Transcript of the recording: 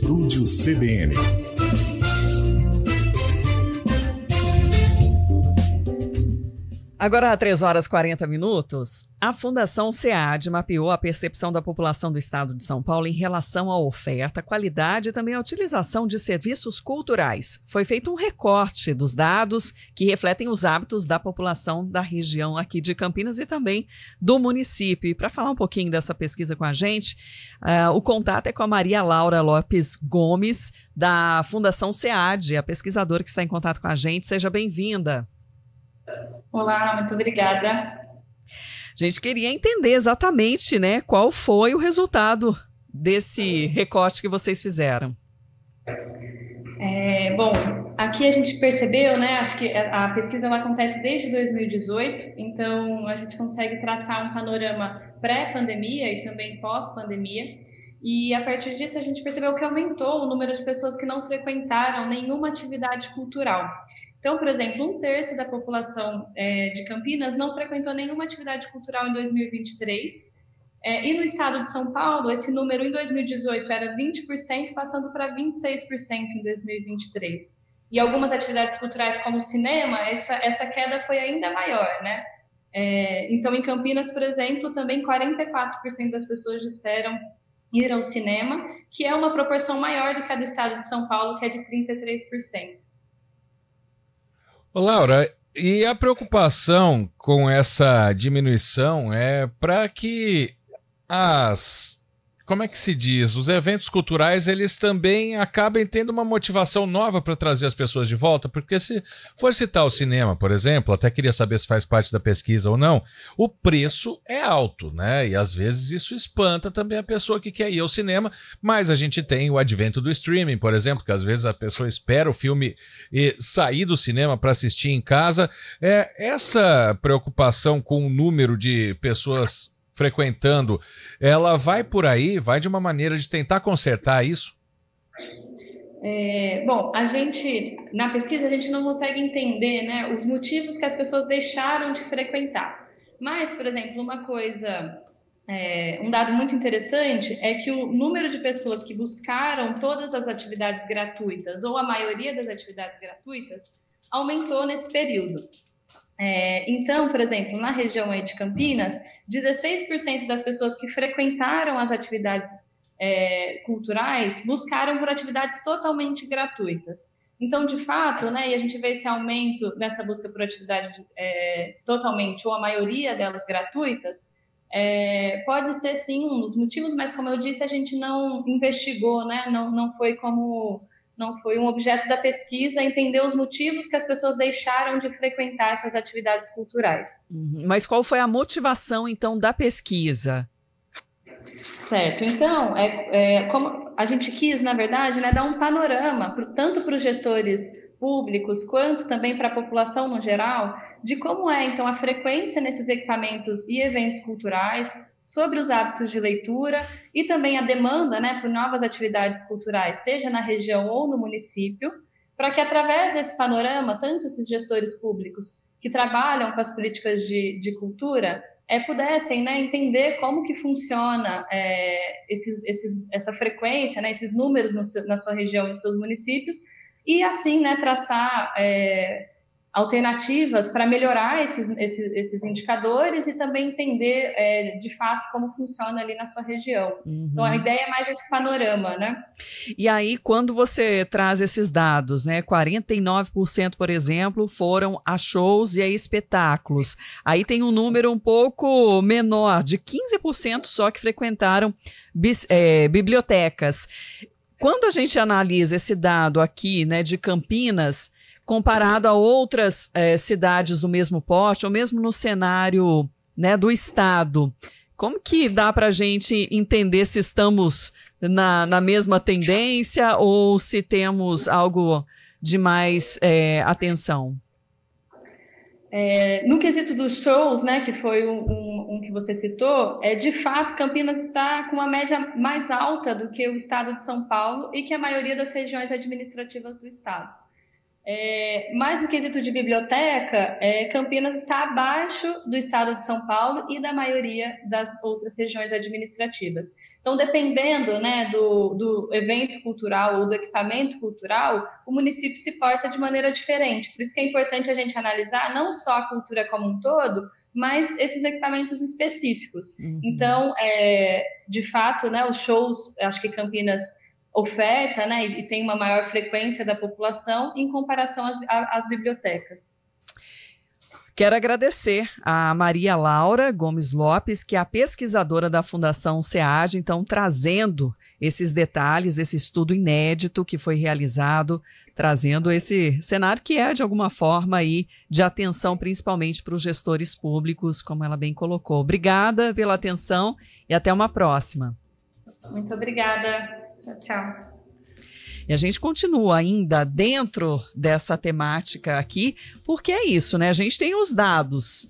Estúdio CBN. Agora, às 3h40, a Fundação SEAD mapeou a percepção da população do estado de São Paulo em relação à oferta, qualidade e também à utilização de serviços culturais. Foi feito um recorte dos dados que refletem os hábitos da população da região aqui de Campinas e também do município. E para falar um pouquinho dessa pesquisa com a gente, o contato é com a Maria Laura Lopes Gomes, da Fundação SEAD, a pesquisadora que está em contato com a gente. Seja bem-vinda. Olá, muito obrigada. A gente queria entender exatamente, né, qual foi o resultado desse recorte que vocês fizeram. Bom, aqui a gente percebeu, né, acho que a pesquisa ela acontece desde 2018, então a gente consegue traçar um panorama pré-pandemia e também pós-pandemia, e a partir disso a gente percebeu que aumentou o número de pessoas que não frequentaram nenhuma atividade cultural. Então, por exemplo, 1/3 da população de Campinas não frequentou nenhuma atividade cultural em 2023. E no estado de São Paulo, esse número em 2018 era 20%, passando para 26% em 2023. E algumas atividades culturais, como o cinema, essa queda foi ainda maior, né? Então, em Campinas, por exemplo, também 44% das pessoas disseram ir ao cinema, que é uma proporção maior do que a do estado de São Paulo, que é de 33%. Ô, Laura, e a preocupação com essa diminuição é para que como é que se diz, os eventos culturais eles também acabem tendo uma motivação nova para trazer as pessoas de volta, porque se for citar o cinema, por exemplo, até queria saber se faz parte da pesquisa ou não, o preço é alto, né? E às vezes isso espanta também a pessoa que quer ir ao cinema, mas a gente tem o advento do streaming, por exemplo, que às vezes a pessoa espera o filme e sair do cinema para assistir em casa. Essa preocupação com o número de pessoas frequentando, ela vai por aí, vai de uma maneira de tentar consertar isso? Bom, na pesquisa, a gente não consegue entender, né, os motivos que as pessoas deixaram de frequentar. Mas, por exemplo, um dado muito interessante é que o número de pessoas que buscaram todas as atividades gratuitas, ou a maioria das atividades gratuitas, aumentou nesse período. Então, por exemplo, na região aí de Campinas, 16% das pessoas que frequentaram as atividades culturais buscaram por atividades totalmente gratuitas. Então, de fato, né, e a gente vê esse aumento nessa busca por atividade totalmente ou a maioria delas gratuitas, pode ser sim um dos motivos, mas como eu disse, a gente não investigou, né, não foi um objeto da pesquisa entender os motivos que as pessoas deixaram de frequentar essas atividades culturais. Mas qual foi a motivação, então, da pesquisa? Certo. Então, como a gente quis, na verdade, né, dar um panorama, tanto para os gestores públicos, quanto também para a população no geral, de como então, a frequência nesses equipamentos e eventos culturais, sobre os hábitos de leitura e também a demanda, né, por novas atividades culturais, seja na região ou no município, para que através desse panorama, tanto esses gestores públicos que trabalham com as políticas de cultura pudessem, né, entender como que funciona essa frequência, né, esses números na sua região, nos seus municípios, e assim, né, traçar alternativas para melhorar esses indicadores e também entender de fato como funciona ali na sua região. Então a ideia é mais esse panorama, né? E aí, quando você traz esses dados, né, 49%, por exemplo, foram a shows e a espetáculos. Aí tem um número um pouco menor, de 15% só que frequentaram bibliotecas. Quando a gente analisa esse dado aqui, né, de Campinas, comparado a outras cidades do mesmo porte, ou mesmo no cenário, né, do estado, como que dá para a gente entender se estamos na mesma tendência ou se temos algo de mais atenção? No quesito dos shows, né, que foi um que você citou, de fato, Campinas está com uma média mais alta do que o estado de São Paulo e que a maioria das regiões administrativas do estado. Mas no quesito de biblioteca, Campinas está abaixo do estado de São Paulo e da maioria das outras regiões administrativas. Então, dependendo, né, do evento cultural ou do equipamento cultural, o município se porta de maneira diferente. Por isso que é importante a gente analisar não só a cultura como um todo, mas esses equipamentos específicos. Uhum. Então, de fato, né, os shows, acho que Campinas oferta, né, e tem uma maior frequência da população em comparação às bibliotecas. Quero agradecer a Maria Laura Gomes Lopes, que é a pesquisadora da Fundação SEAD, então trazendo esses detalhes desse estudo inédito que foi realizado, trazendo esse cenário que é, de alguma forma, aí, de atenção principalmente para os gestores públicos, como ela bem colocou. Obrigada pela atenção e até uma próxima. Muito obrigada. Tchau, tchau. E a gente continua ainda dentro dessa temática aqui, porque é isso, né? A gente tem os dados